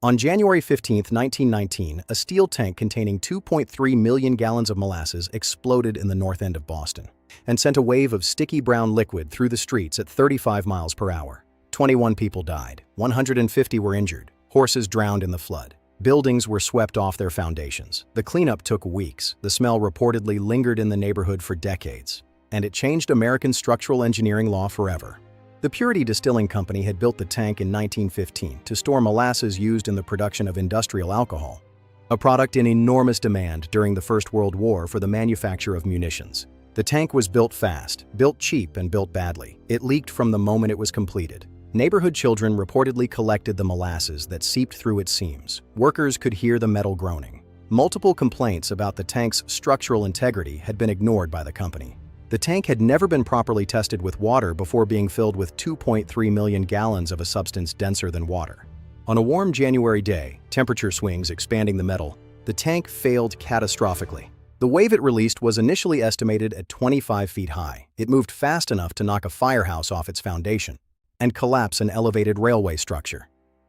On January 15, 1919, a steel tank containing 2.3 million gallons of molasses exploded in the north end of Boston and sent a wave of sticky brown liquid through the streets at 35 miles per hour. 21 people died, 150 were injured, horses drowned in the flood. Buildings were swept off their foundations. The cleanup took weeks. The smell reportedly lingered in the neighborhood for decades, and it changed American structural engineering law forever. The Purity Distilling Company had built the tank in 1915 to store molasses used in the production of industrial alcohol, a product in enormous demand during the First World War for the manufacture of munitions. The tank was built fast, built cheap, and built badly. It leaked from the moment it was completed. Neighborhood children reportedly collected the molasses that seeped through its seams. Workers could hear the metal groaning. Multiple complaints about the tank's structural integrity had been ignored by the company. The tank had never been properly tested with water before being filled with 2.3 million gallons of a substance denser than water. On a warm January day, temperature swings expanding the metal, the tank failed catastrophically. The wave it released was initially estimated at 25 feet high. It moved fast enough to knock a firehouse off its foundation and collapse an elevated railway structure.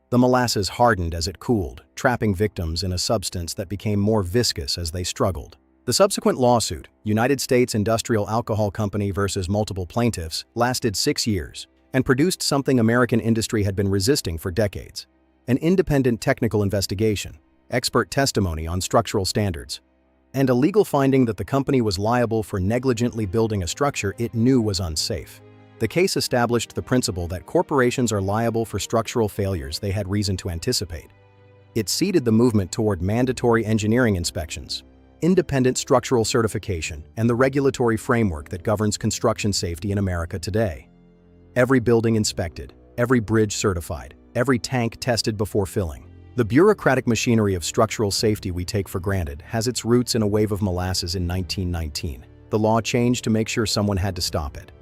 The molasses hardened as it cooled, trapping victims in a substance that became more viscous as they struggled. The subsequent lawsuit, United States Industrial Alcohol Company versus multiple plaintiffs, lasted 6 years and produced something American industry had been resisting for decades: an independent technical investigation, expert testimony on structural standards, and a legal finding that the company was liable for negligently building a structure it knew was unsafe. The case established the principle that corporations are liable for structural failures they had reason to anticipate. It seeded the movement toward mandatory engineering inspections, independent structural certification, and the regulatory framework that governs construction safety in America today. Every building inspected, every bridge certified, every tank tested before filling. The bureaucratic machinery of structural safety we take for granted has its roots in a wave of molasses in 1919. The law changed to make sure someone had to stop it.